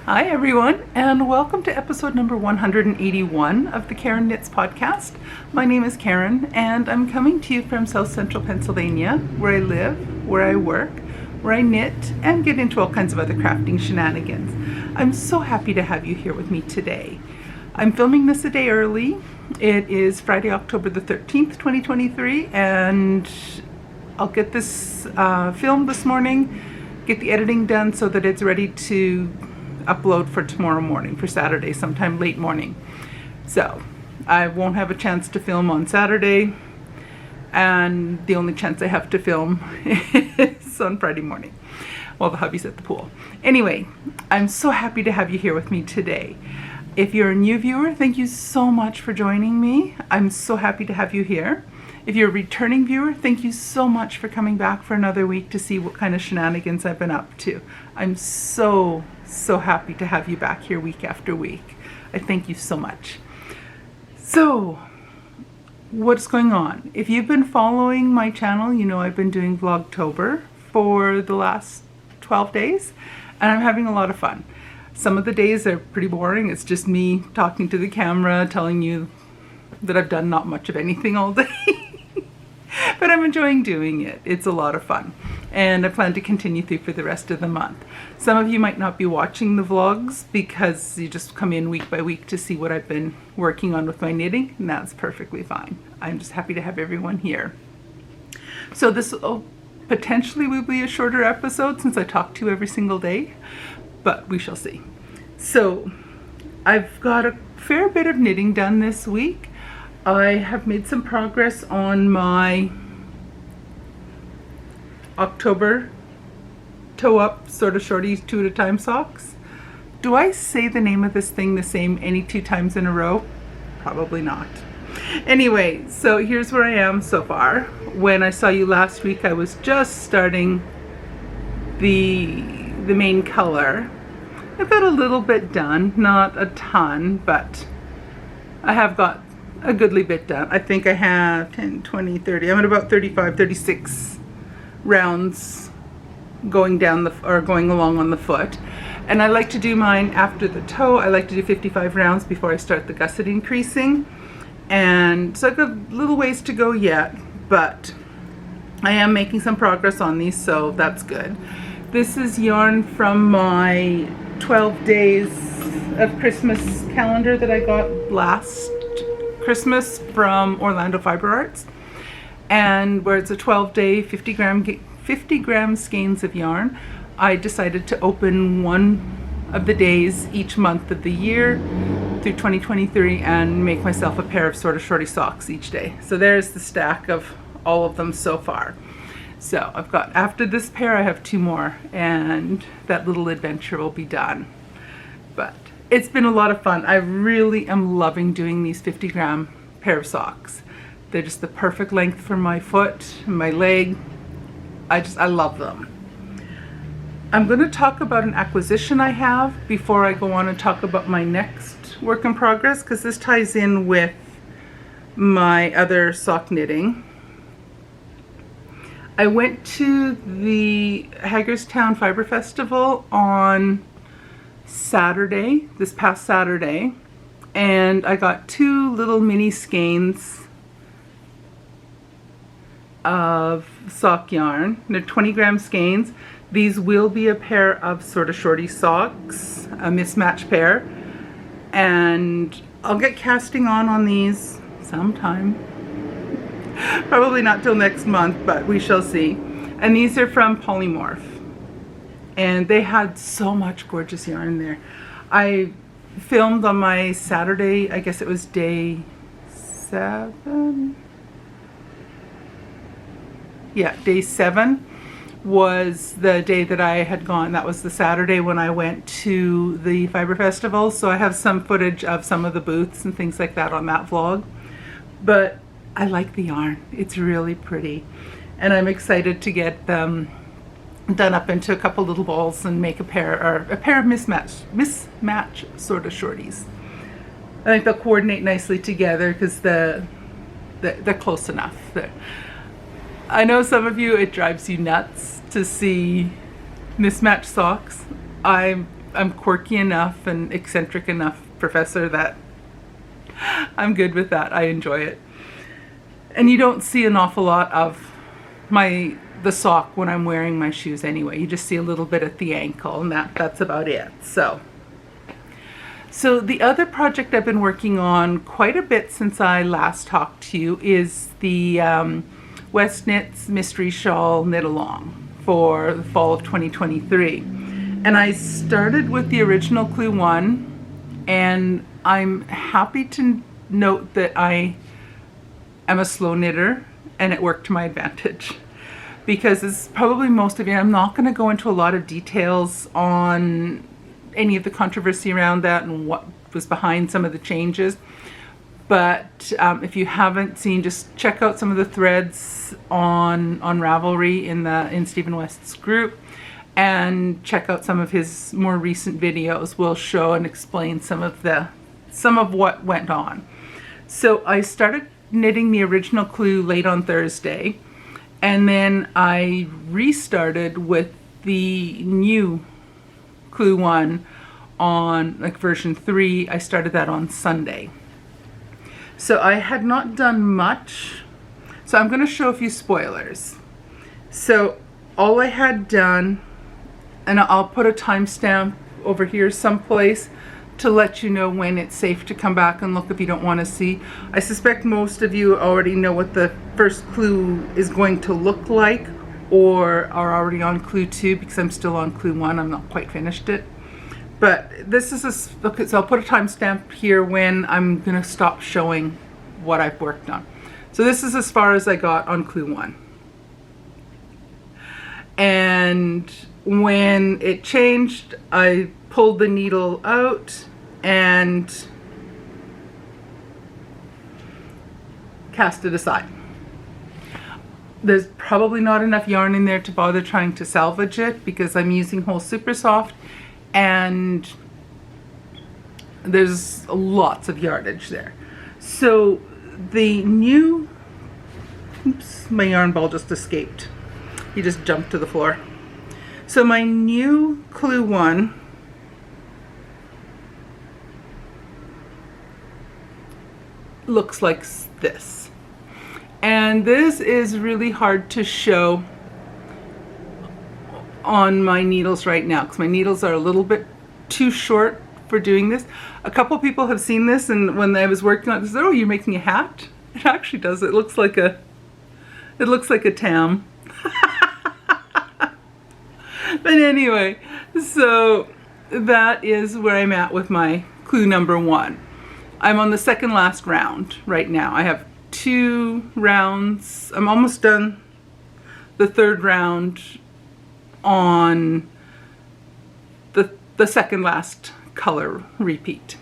Hi everyone, and welcome to episode number 181 of the Karen Knits podcast. My name is Karen, and I'm coming to you from South Central Pennsylvania, where I live, where I work, where I knit, and get into all kinds of other crafting shenanigans. I'm so happy to have you here with me today. I'm filming this a day early. It is Friday, October the 13th, 2023, and I'll get this filmed this morning, get the editing done so that it's ready to upload for tomorrow morning, for Saturday, sometime late morning. So I won't have a chance to film on Saturday, and the only chance I have to film is on Friday morning while the hubby's at the pool. Anyway, I'm so happy to have you here with me today. If you're a new viewer, thank you so much for joining me. I'm so happy to have you here. If you're a returning viewer, thank you so much for coming back for another week to see what kind of shenanigans I've been up to. I'm so happy to have you back here week after week. I thank you so much. So, what's going on? If you've been following my channel, you know I've been doing Vlogtober for the last 12 days, and I'm having a lot of fun. Some of the days are pretty boring. It's just me talking to the camera, telling you that I've done not much of anything all day. But I'm enjoying doing it. It's a lot of fun. And I plan to continue through for the rest of the month. Some of you might not be watching the vlogs because you just come in week by week to see what I've been working on with my knitting, and that's perfectly fine. I'm just happy to have everyone here. So this potentially will be a shorter episode since I talk to you every single day, but we shall see. So I've got a fair bit of knitting done this week. I have made some progress on my October toe up sort of shorties 2 at a time socks. Do I say the name of this thing the same any 2 times in a row? Probably not. Anyway, so here's where I am so far. When I saw you last week, I was just starting the main color. I've got a little bit done, not a ton, but I have got a goodly bit done. I think I have 10, 20, 30. I'm at about 35, 36 rounds going down going along on the foot. And I like to do mine after the toe. I like to do 55 rounds before I start the gusset increasing. And so I've got a little ways to go yet, but I am making some progress on these, so that's good. This is yarn from my 12 days of Christmas calendar that I got last Christmas from Orlando Fiber Arts, and where it's a 12-day 50 gram skeins of yarn. I decided to open one of the days each month of the year through 2023 and make myself a pair of sort of shorty socks each day. So there's the stack of all of them so far. So I've got, after this pair, I have 2 more, and that little adventure will be done. But it's been a lot of fun. I really am loving doing these 50 gram pair of socks. They're just the perfect length for my foot and my leg. I love them. I'm going to talk about an acquisition I have before I go on and talk about my next work in progress, because this ties in with my other sock knitting. I went to the Hagerstown Fiber Festival on Saturday, this past Saturday, and I got 2 little mini skeins of sock yarn. They're 20 gram skeins. These will be a pair of sort of shorty socks, a mismatched pair, and I'll get casting on these sometime. Probably not till next month, but we shall see. And these are from Polymorph. And they had so much gorgeous yarn there. I filmed on my Saturday, I guess it was day 7. Yeah, day 7 was the day that I had gone. That was the Saturday when I went to the Fiber Festival. So I have some footage of some of the booths and things like that on that vlog. But I like the yarn. It's really pretty. And I'm excited to get them done up into a couple little balls and make a pair of mismatch sort of shorties. I think they'll coordinate nicely together because they're close enough. I know some of you, it drives you nuts to see mismatched socks. I'm I'm quirky enough and eccentric enough professor that I'm good with that. I enjoy it. And you don't see an awful lot of the sock when I'm wearing my shoes anyway. You just see a little bit at the ankle, and that's about it. So the other project I've been working on quite a bit since I last talked to you is the West Knits Mystery Shawl Knit Along for the fall of 2023. And I started with the original Clue 1, and I'm happy to note that I am a slow knitter, and it worked to my advantage. Because as probably most of you, I'm not going to go into a lot of details on any of the controversy around that and what was behind some of the changes. But if you haven't seen, just check out some of the threads on Ravelry in Stephen West's group, and check out some of his more recent videos. Will show and explain some of what went on. So I started knitting the original Clue late on Thursday, and then I restarted with the new Clue 1 on like version 3. I started that on Sunday. So I had not done much. So I'm going to show a few spoilers. So all I had done, and I'll put a timestamp over here someplace to let you know when it's safe to come back and look if you don't want to see. I suspect most of you already know what the first Clue is going to look like, or are already on Clue 2, because I'm still on Clue 1. I'm not quite finished it. But this is so I'll put a timestamp here when I'm going to stop showing what I've worked on. So this is as far as I got on Clue 1. And when it changed, I pulled the needle out and cast it aside. There's probably not enough yarn in there to bother trying to salvage it, because I'm using whole super soft and there's lots of yardage there. So the new, oops, my yarn ball just escaped. He just jumped to the floor. So my new Clue 1 looks like this. And this is really hard to show on my needles right now, because my needles are a little bit too short for doing this. A couple people have seen this, and when I was working on it, they said, "Oh, you're making a hat?" It actually does. It looks like a tam. But anyway, so that is where I'm at with my Clue number 1. I'm on the second last round right now. I have 2 rounds. I'm almost done the third round on the second last color repeat.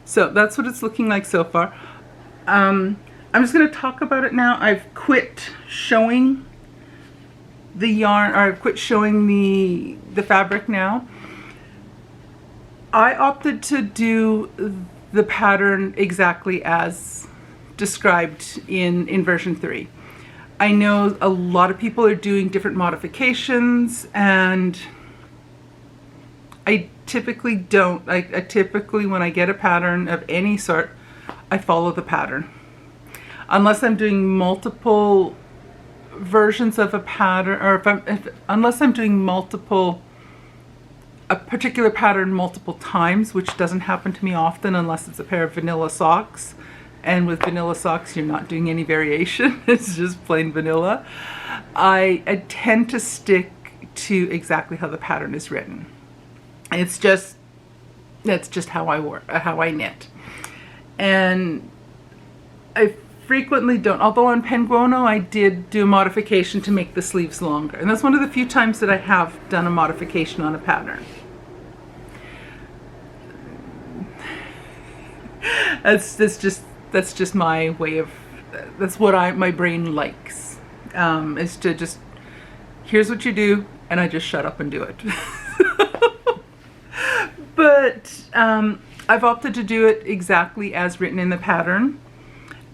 So that's what it's looking like so far. I'm just going to talk about it now. I've quit showing the yarn, or I've quit showing the fabric now. I opted to do the pattern exactly as described in version 3. I know a lot of people are doing different modifications, and I typically don't. I typically, when I get a pattern of any sort, I follow the pattern. Unless I'm doing multiple versions of a pattern, or unless I'm doing a particular pattern multiple times, which doesn't happen to me often unless it's a pair of vanilla socks. And with vanilla socks, you're not doing any variation. It's just plain vanilla. I tend to stick to exactly how the pattern is written. That's just how I work, how I knit. And I frequently don't, although on Penguono I did do a modification to make the sleeves longer. And that's one of the few times that I have done a modification on a pattern. That's just my way of, that's what my brain likes, is to just, here's what you do, and I just shut up and do it. But I've opted to do it exactly as written in the pattern.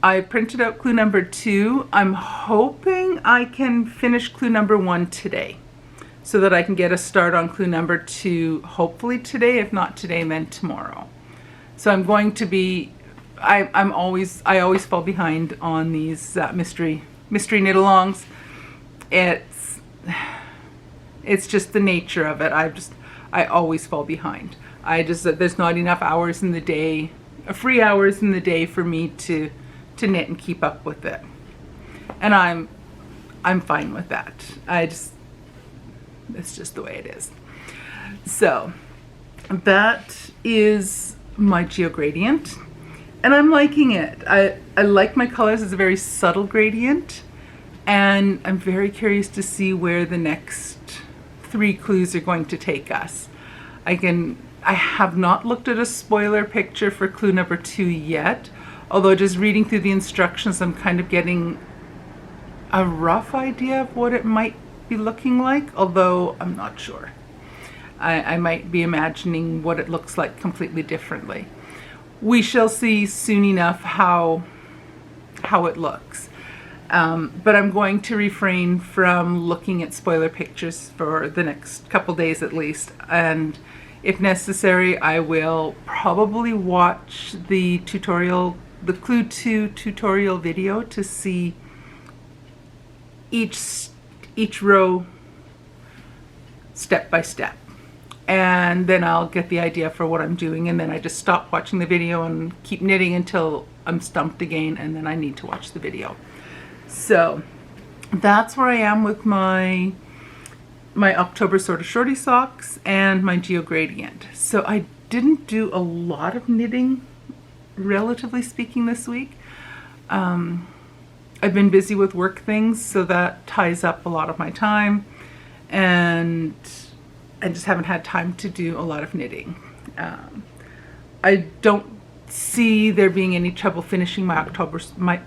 I printed out Clue number 2. I'm hoping I can finish Clue number 1 today. so that I can get a start on clue number 2, hopefully today. If not today, then tomorrow. So I'm going to be, I always fall behind on these mystery knit-alongs. It's just the nature of it. I always fall behind. There's not enough hours in the day, free hours in the day for me to knit and keep up with it. And I'm fine with that. It's just the way it is. So that is my geo gradient, and I'm liking it. I like my colors. It's a very subtle gradient, and I'm very curious to see where the next 3 clues are going to take us. I have not looked at a spoiler picture for clue number 2 yet, although just reading through the instructions, I'm kind of getting a rough idea of what it might be looking like, although I'm not sure. I might be imagining what it looks like completely differently. We shall see soon enough how it looks. But I'm going to refrain from looking at spoiler pictures for the next couple days at least, and if necessary, I will probably watch the Clue 2 tutorial video to see each row step by step, and then I'll get the idea for what I'm doing, and then I just stop watching the video and keep knitting until I'm stumped again, and then I need to watch the video. So that's where I am with my October sort of shorty socks and my geo gradient. So I didn't do a lot of knitting, relatively speaking, this week. I've been busy with work things, so that ties up a lot of my time, and I just haven't had time to do a lot of knitting. I don't see there being any trouble finishing my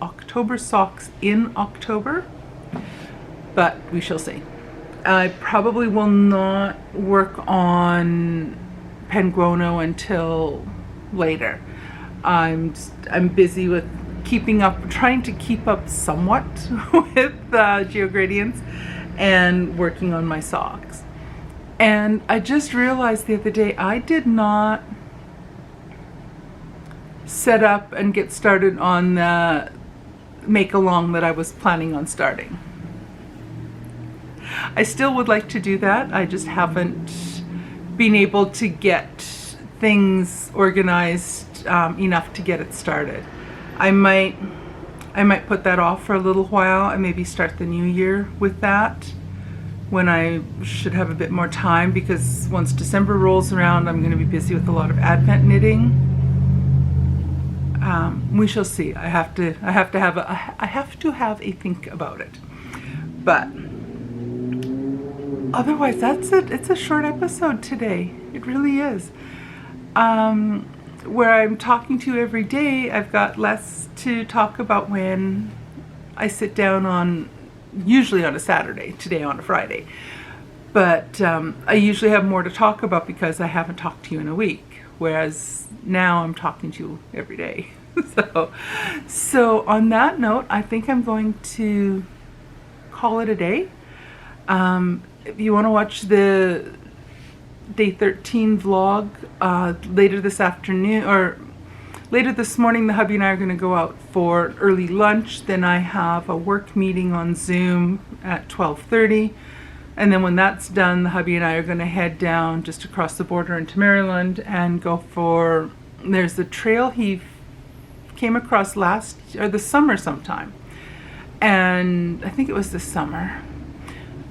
October socks in October, but we shall see. I probably will not work on Penguono until later. I'm busy with trying to keep up somewhat with geo gradients and working on my socks. And I just realized the other day I did not set up and get started on the make-along that I was planning on starting. I still would like to do that. I just haven't been able to get things organized enough to get it started. I might put that off for a little while and maybe start the new year with that, when I should have a bit more time, because once December rolls around, I'm going to be busy with a lot of Advent knitting. We shall see. I have to have a think about it. But otherwise, that's it. It's a short episode today. It really is. Where I'm talking to you every day, I've got less to talk about when I sit down usually on a Saturday, today on a Friday. But I usually have more to talk about because I haven't talked to you in a week, whereas now I'm talking to you every day. So on that note, I think I'm going to call it a day. If you want to watch the day 13 vlog later this afternoon, or later this morning, the hubby and I are going to go out for early lunch. Then I have a work meeting on Zoom at 12:30. And then when that's done, the hubby and I are going to head down just across the border into Maryland and go for, there's the trail he came across the summer sometime. And I think it was this summer.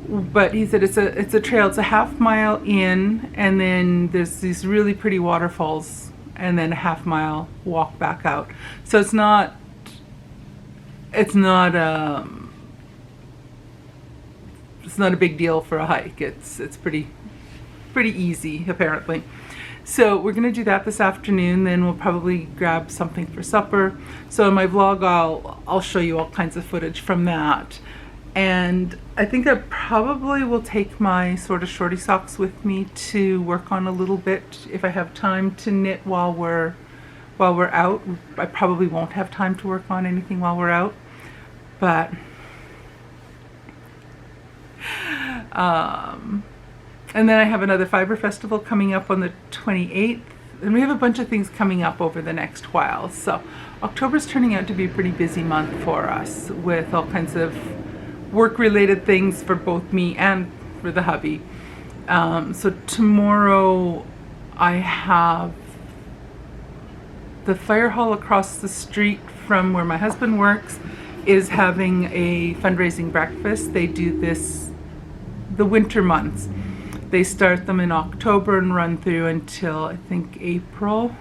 But he said it's a trail, it's a half-mile in, and then there's these really pretty waterfalls, and then a half-mile walk back out. So it's not a big deal for a hike. It's pretty easy, apparently. So we're gonna do that this afternoon. Then we'll probably grab something for supper. So in my vlog, I'll show you all kinds of footage from that. And I think I probably will take my sort of shorty socks with me to work on a little bit if I have time to knit while we're out. I probably won't have time to work on anything while we're out, but And then I have another fiber festival coming up on the 28th. And we have a bunch of things coming up over the next while. So October's turning out to be a pretty busy month for us with all kinds of work-related things for both me and for the hubby. So tomorrow I have the fire hall across the street from where my husband works is having a fundraising breakfast. They do this the winter months. They start them in October and run through until I think April.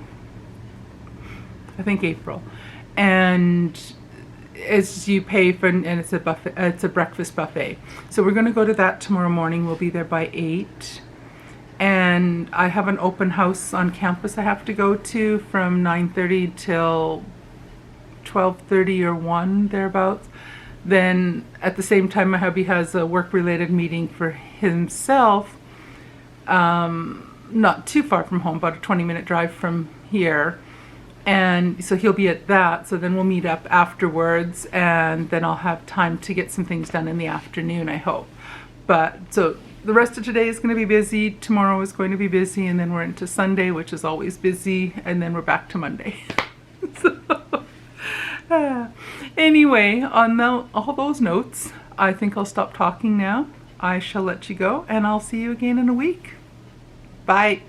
And as you pay for, and it's a buffet, it's a breakfast buffet. So we're going to go to that tomorrow morning. We'll be there by 8. And I have an open house on campus I have to go to from 9:30 till 12:30 or 1 thereabouts. Then at the same time my hubby has a work-related meeting for himself, not too far from home, about a 20-minute drive from here. And so he'll be at that, so then we'll meet up afterwards, and then I'll have time to get some things done in the afternoon, I hope. But so the rest of today is going to be busy, tomorrow is going to be busy, and then we're into Sunday, which is always busy, and then we're back to Monday. Anyway, on all those notes, I think I'll stop talking now. I shall let you go, and I'll see you again in a week. Bye.